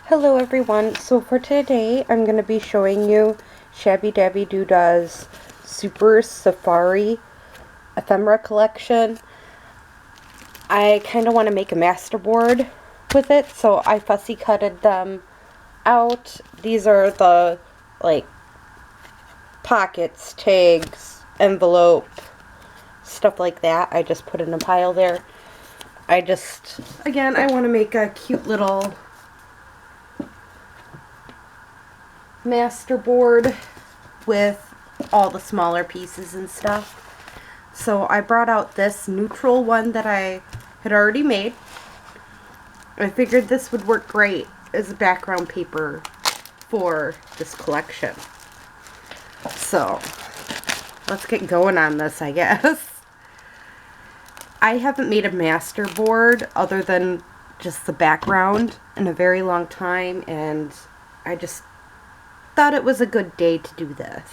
Hello everyone, so for today I'm going to be showing you Shabby Dabby Doodah's Super Safari ephemera collection. I kind of want to make a masterboard with it, so I fussy cutted them out. These are the pockets, tags, envelope, stuff like that. I just put in a pile there. I want to make a cute little masterboard with all the smaller pieces and stuff. So I brought out this neutral one that I had already made. I figured this would work great as a background paper for this collection. So let's get going on this, I guess. I haven't made a masterboard other than just the background in a very long time, and I just thought it was a good day to do this.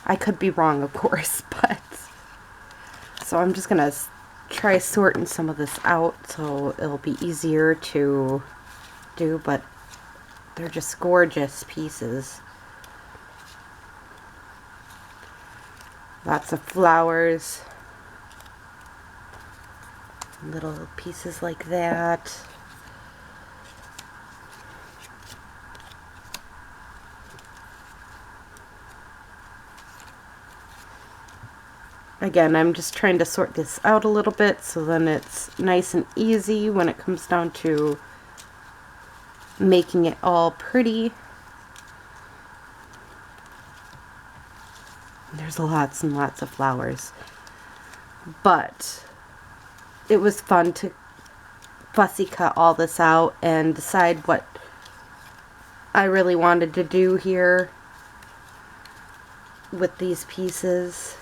I could be wrong, of course, but so I'm just gonna try sorting some of this out so it'll be easier to do, but they're just gorgeous pieces. Lots of flowers, little pieces like that. Again, I'm just trying to sort this out a little bit so then it's nice and easy when it comes down to making it all pretty. There's lots and lots of flowers, but it was fun to fussy cut all this out and decide what I really wanted to do here with these pieces.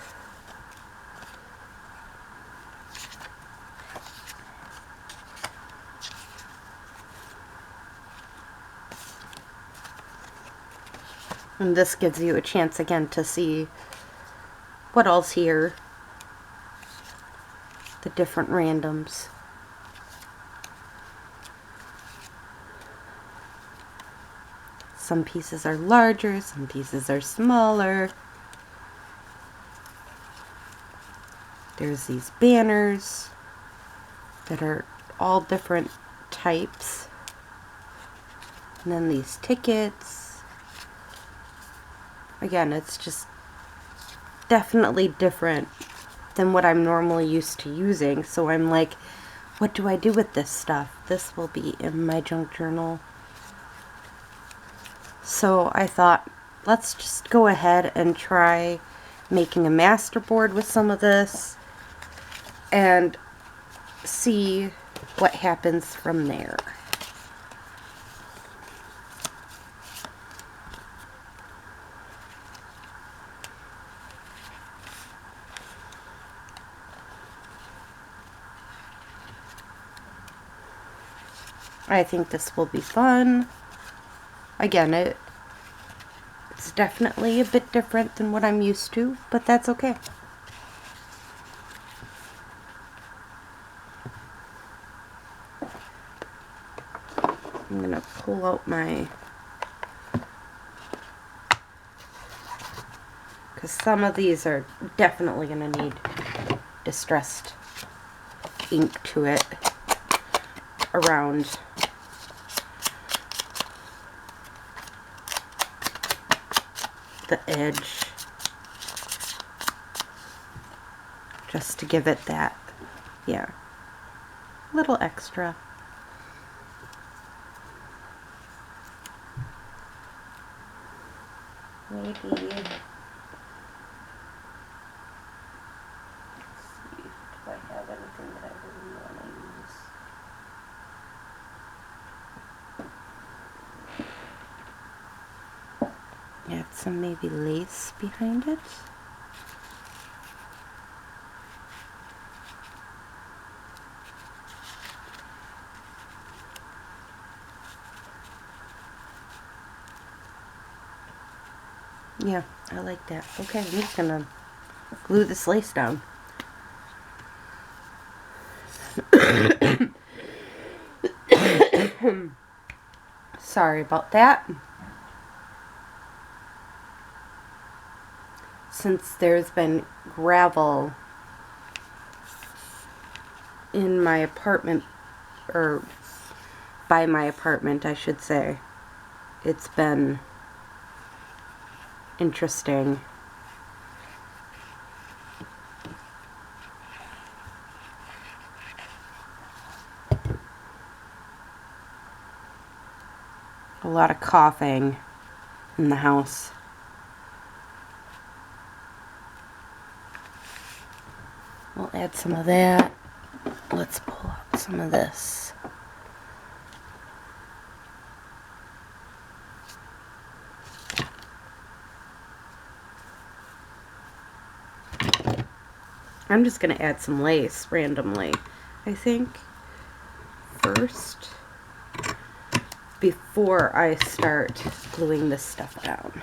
And this gives you a chance again to see what all's here. The different randoms. Some pieces are larger, some pieces are smaller. There's these banners that are all different types. And then these tickets. Again, it's just definitely different than what I'm normally used to using. So I'm like, what do I do with this stuff? This will be in my junk journal. So I thought, let's just go ahead and try making a masterboard with some of this and see what happens from there. I think this will be fun. Again, it's definitely a bit different than what I'm used to, but that's okay. I'm gonna pull out because some of these are definitely gonna need distressed ink to it around the edge, just to give it that, yeah, little extra. Maybe, let's see, do I have anything that I really want to use? Add some maybe lace behind it. Yeah, I like that. Okay, I'm just gonna glue this lace down. Sorry about that. Since there's been gravel in my apartment, or by my apartment, I should say, it's been interesting. A lot of coughing in the house. We'll add some of that. Let's pull out some of this. I'm just going to add some lace randomly, I think, first, before I start gluing this stuff down.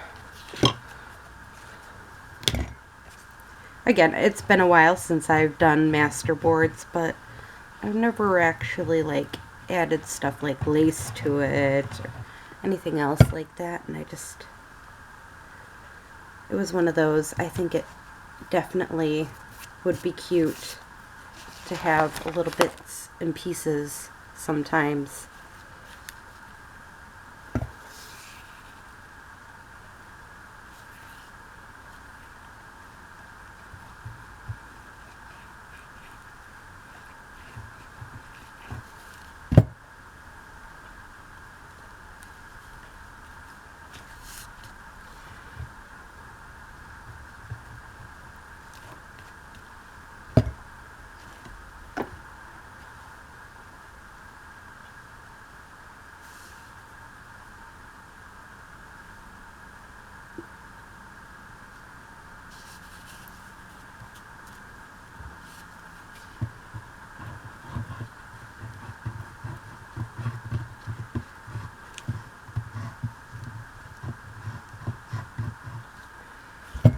Again, it's been a while since I've done masterboards, but I've never actually like added stuff like lace to it or anything else like that, and it was one of those. I think it definitely would be cute to have a little bits and pieces sometimes.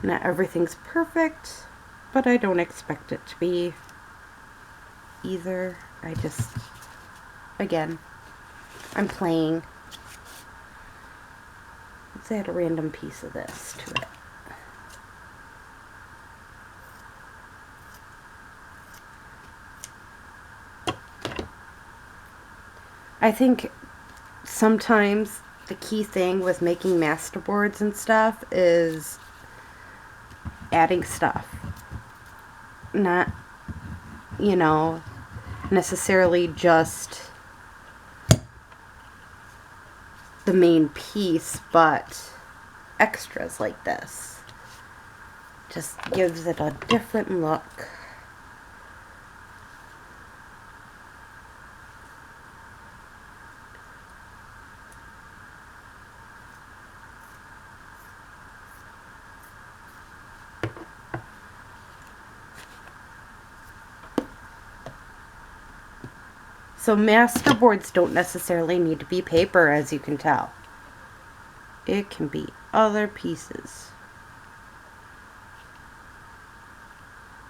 Not everything's perfect, but I don't expect it to be either. Again, I'm playing. Let's add a random piece of this to it. I think sometimes the key thing with making masterboards and stuff is adding stuff. Not, necessarily just the main piece, but extras like this. Just gives it a different look. So masterboards don't necessarily need to be paper, as you can tell. It can be other pieces.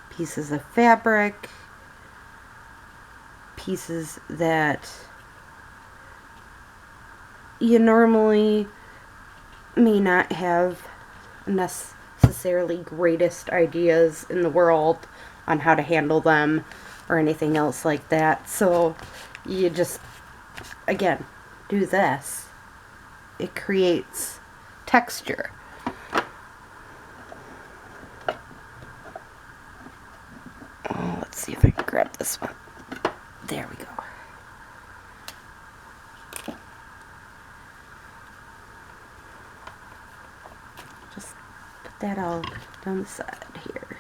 Pieces of fabric, pieces that you normally may not have necessarily greatest ideas in the world on how to handle them or anything else like that. So you just, again, do this. It creates texture. Oh, let's see if I can grab this one. There we go. Just put that all down the side here.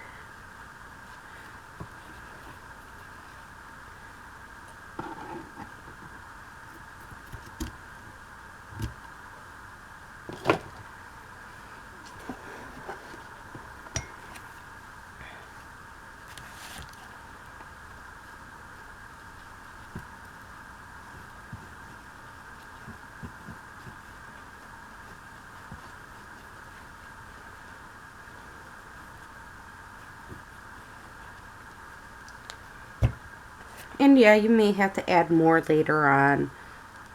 And yeah, you may have to add more later on,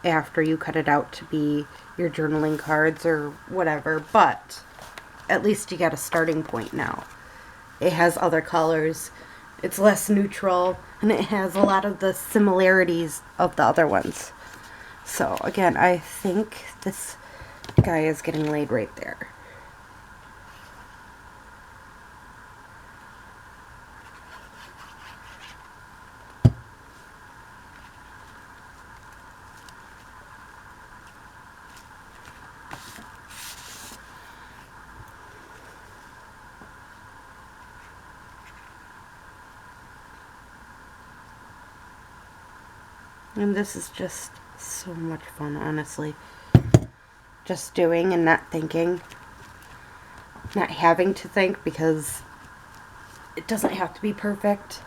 after you cut it out to be your journaling cards or whatever, but at least you got a starting point now. It has other colors, it's less neutral, and it has a lot of the similarities of the other ones. So again, I think this guy is getting laid right there. And this is just so much fun, honestly. Just doing and not thinking. Not having to think, because it doesn't have to be perfect.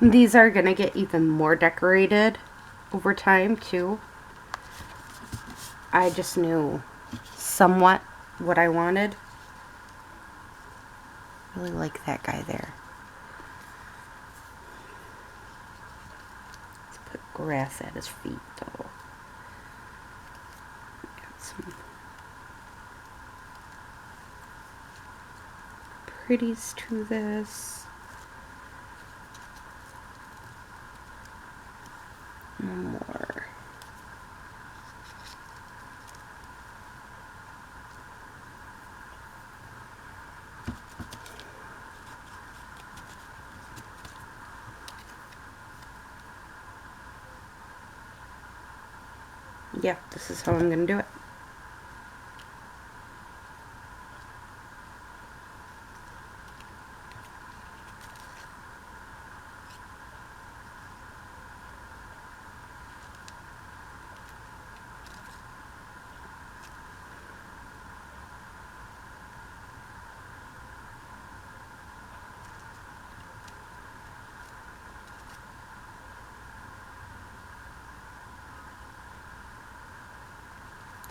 These are going to get even more decorated over time, too. I just knew somewhat what I wanted. Really like that guy there. Let's put grass at his feet, though. Add some pretties to this. More. Yeah, this is how I'm going to do it.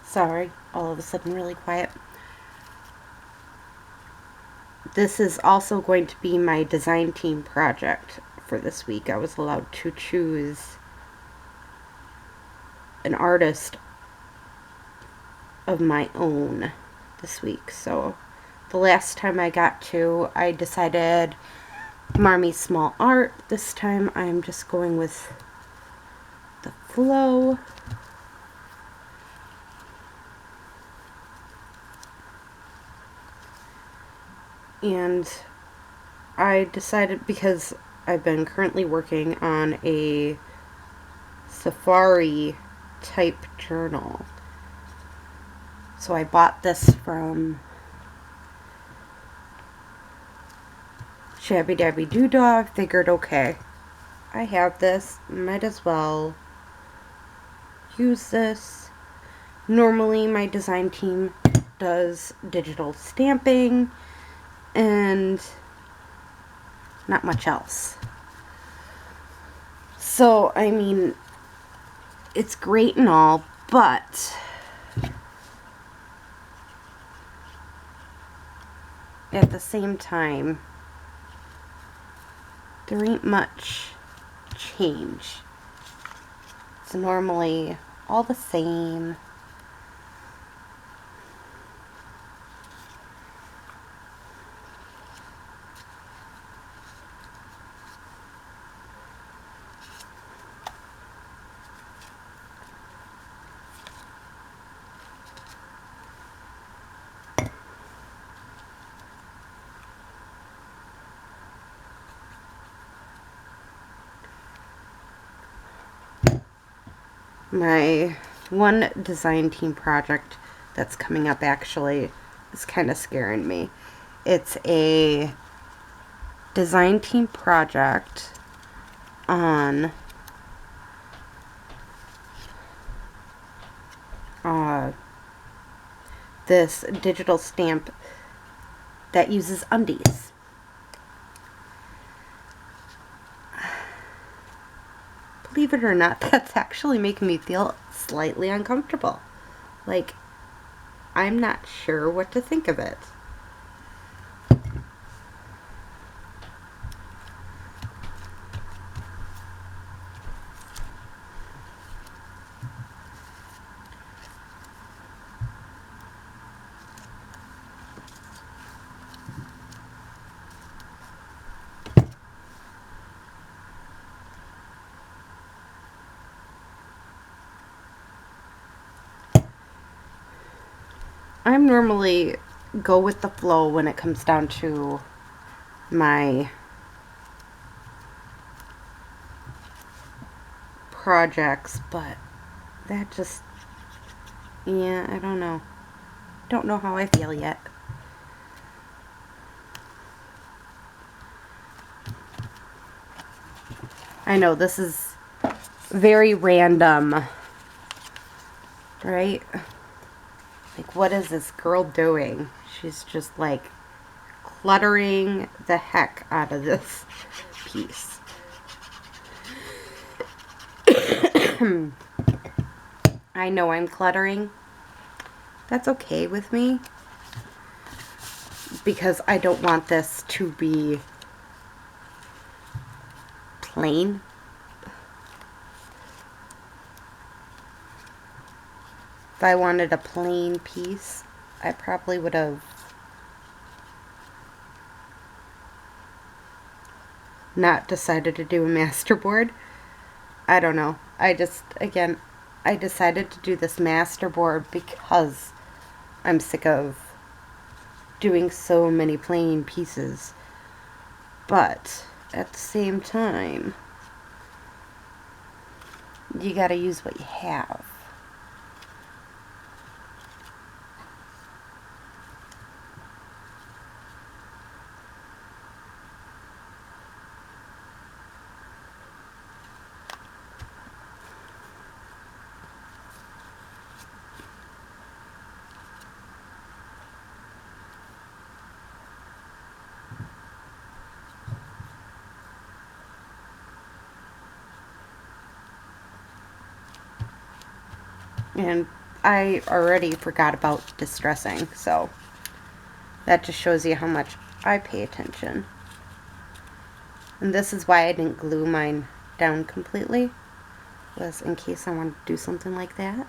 Sorry, all of a sudden really quiet. This is also going to be my design team project for this week. I was allowed to choose an artist of my own this week. So the last time I got to, I decided Marmee Small Art. This time I'm just going with the flow. And I decided, because I've been currently working on a safari type journal. So I bought this from Shabby Dabby Doodah. I figured, okay, I have this, might as well use this. Normally my design team does digital stamping and not much else. So, I mean, it's great and all, but at the same time, there ain't much change. It's normally all the same. My one design team project that's coming up actually is kind of scaring me. It's a design team project on this digital stamp that uses undies. Believe it or not, that's actually making me feel slightly uncomfortable. Like, I'm not sure what to think of it. I'm normally go with the flow when it comes down to my projects, but that just, yeah, I don't know. Don't know how I feel yet. I know this is very random, right? Like, what is this girl doing? She's just like cluttering the heck out of this piece. I know I'm cluttering. That's okay with me, because I don't want this to be plain. If I wanted a plain piece, I probably would have not decided to do a masterboard. I don't know. I decided to do this masterboard because I'm sick of doing so many plain pieces. But at the same time, you gotta use what you have. And I already forgot about distressing, so that just shows you how much I pay attention. And this is why I didn't glue mine down completely, was in case I wanted to do something like that.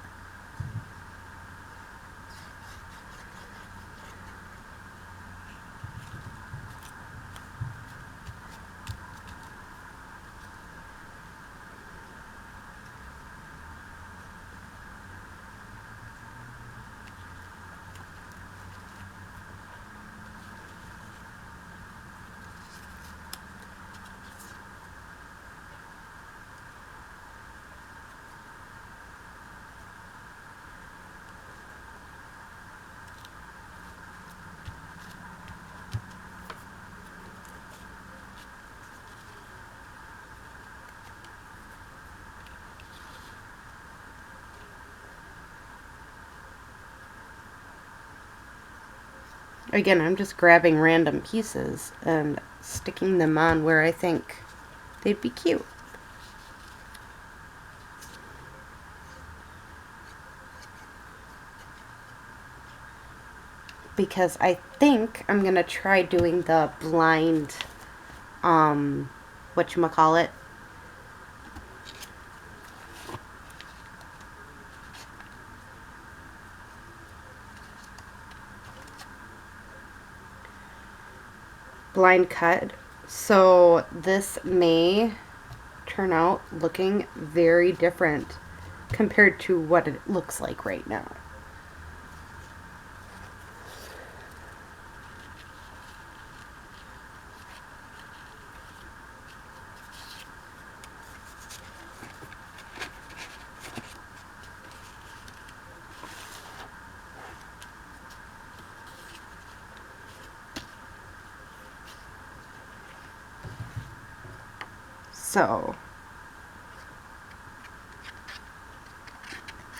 Again, I'm just grabbing random pieces and sticking them on where I think they'd be cute. Because I think I'm gonna try doing the blind, whatchamacallit, blind cut. So this may turn out looking very different compared to what it looks like right now. So,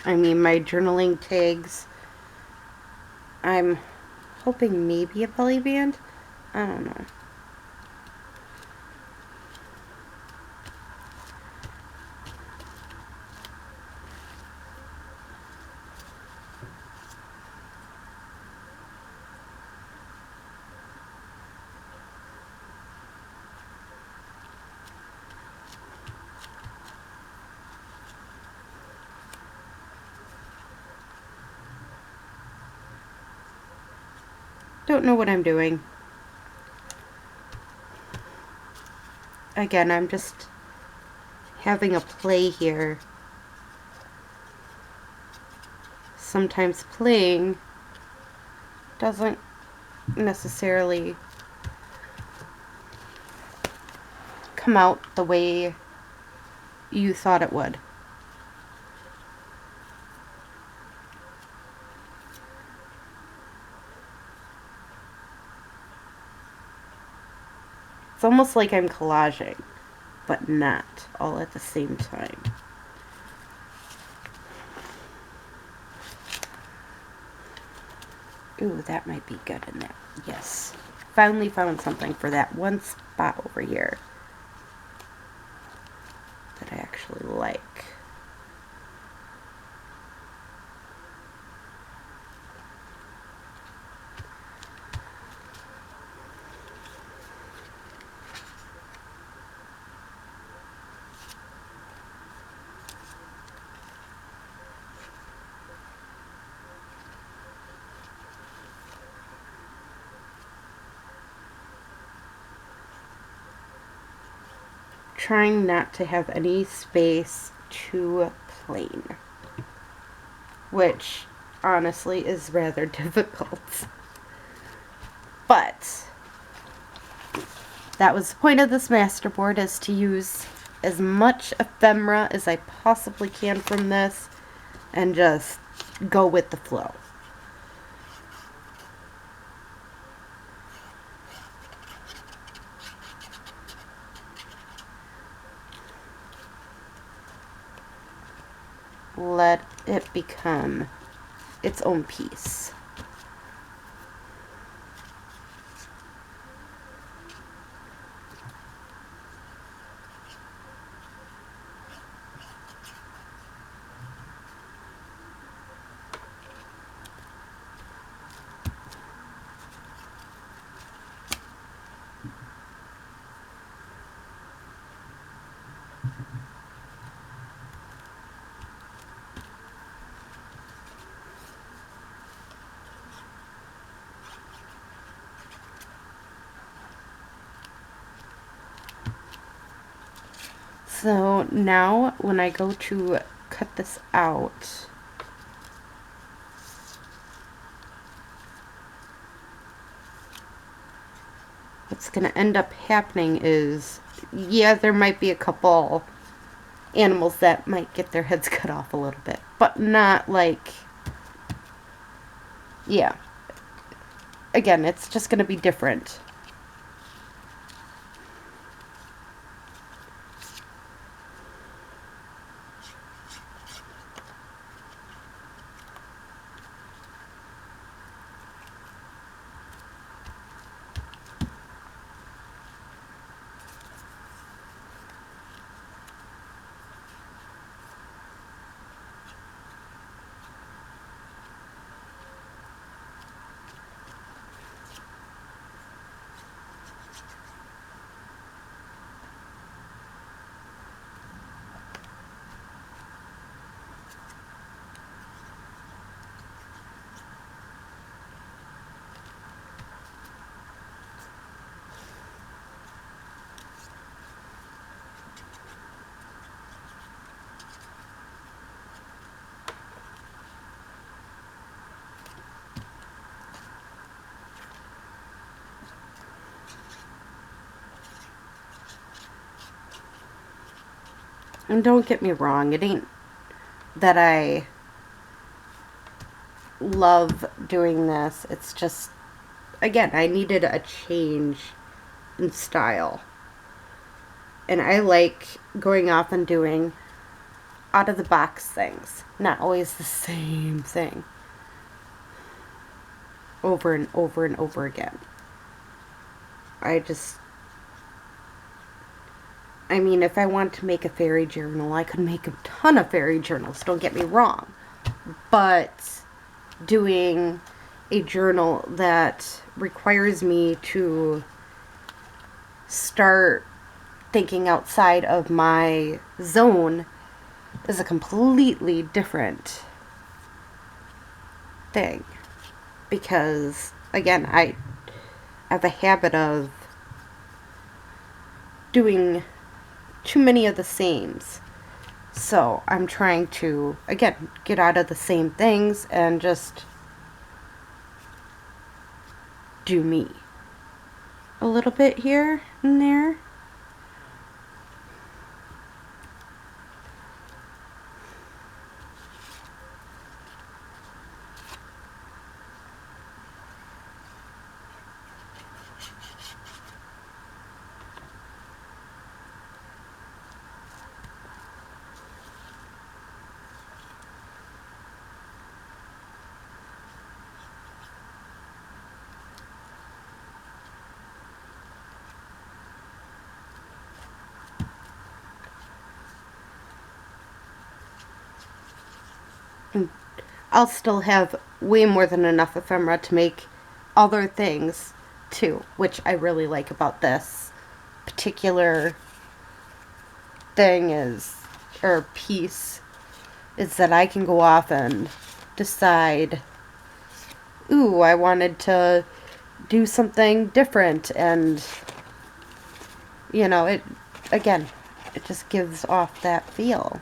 I mean, my journaling tags, I'm hoping maybe a belly band. I don't know. Don't know what I'm doing. Again, I'm just having a play here. Sometimes playing doesn't necessarily come out the way you thought it would. It's almost like I'm collaging, but not all at the same time. Ooh, that might be good in there. Yes. Finally found something for that one spot over here that I actually like. Trying not to have any space too plain, which honestly is rather difficult. But that was the point of this masterboard, is to use as much ephemera as I possibly can from this and just go with the flow. Let it become its own piece. So now when I go to cut this out, what's going to end up happening is, yeah, there might be a couple animals that might get their heads cut off a little bit, but not like, yeah. Again, it's just going to be different. And don't get me wrong, it ain't that I love doing this. It's just, again, I needed a change in style. And I like going off and doing out of the box things, not always the same thing. over and over and over again. I mean, if I want to make a fairy journal, I could make a ton of fairy journals, don't get me wrong. But doing a journal that requires me to start thinking outside of my zone is a completely different thing. Because, again, I have a habit of doing too many of the sames. So I'm trying to, again, get out of the same things and just do me. A little bit here and there. I'll still have way more than enough ephemera to make other things too, which I really like about this particular thing or piece, is that I can go off and decide, ooh, I wanted to do something different, and it, again, it just gives off that feel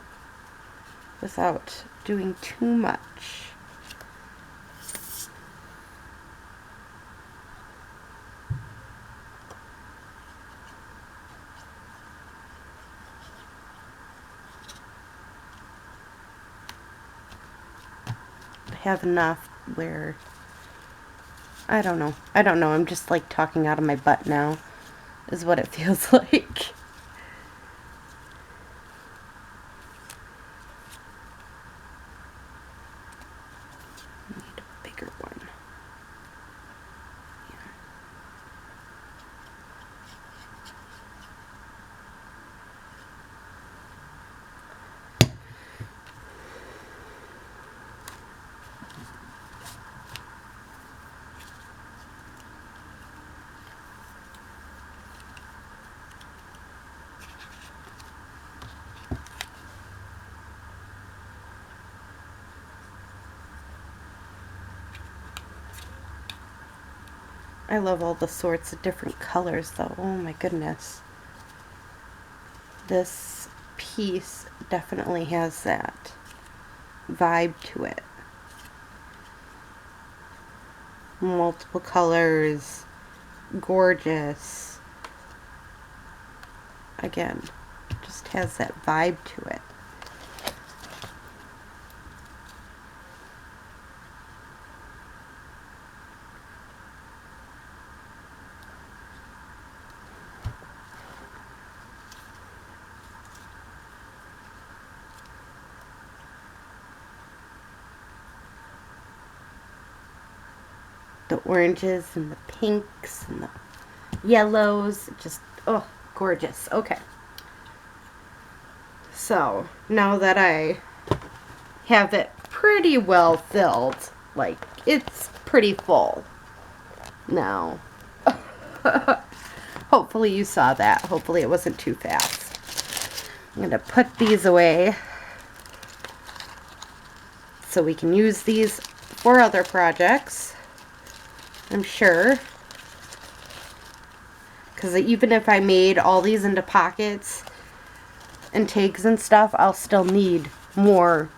without doing too much. I have enough where I don't know. I'm just like talking out of my butt now, is what it feels like. I love all the sorts of different colors though. Oh my goodness. This piece definitely has that vibe to it. Multiple colors. Gorgeous. Again, just has that vibe to it. The oranges and the pinks and the yellows, just, oh, gorgeous. Okay. So, now that I have it pretty well filled, like, it's pretty full now. Hopefully you saw that. Hopefully it wasn't too fast. I'm going to put these away so we can use these for other projects, I'm sure. Because even if I made all these into pockets and tags and stuff, I'll still need more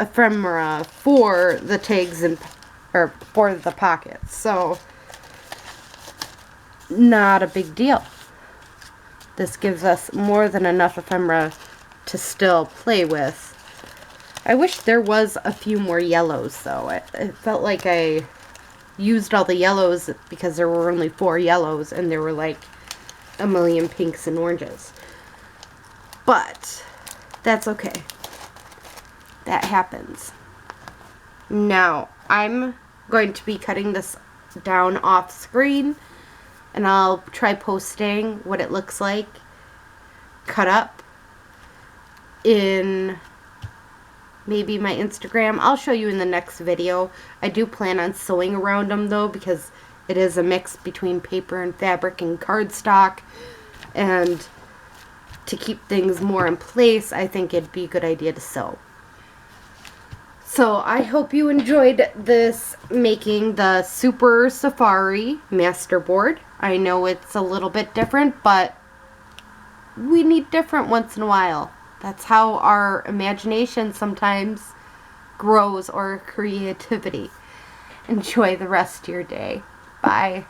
ephemera for the tags and or for the pockets. So, not a big deal. This gives us more than enough ephemera to still play with. I wish there was a few more yellows though. It felt like I used all the yellows because there were only 4 yellows and there were like a million pinks and oranges. But that's okay. That happens. Now, I'm going to be cutting this down off screen, and I'll try posting what it looks like cut up in maybe my Instagram. I'll show you in the next video. I do plan on sewing around them though, because it is a mix between paper and fabric and cardstock, and to keep things more in place, I think it'd be a good idea to sew. So I hope you enjoyed this, making the Super Safari Masterboard. I know it's a little bit different, but we need different once in a while. That's how our imagination sometimes grows, or creativity. Enjoy the rest of your day. Bye.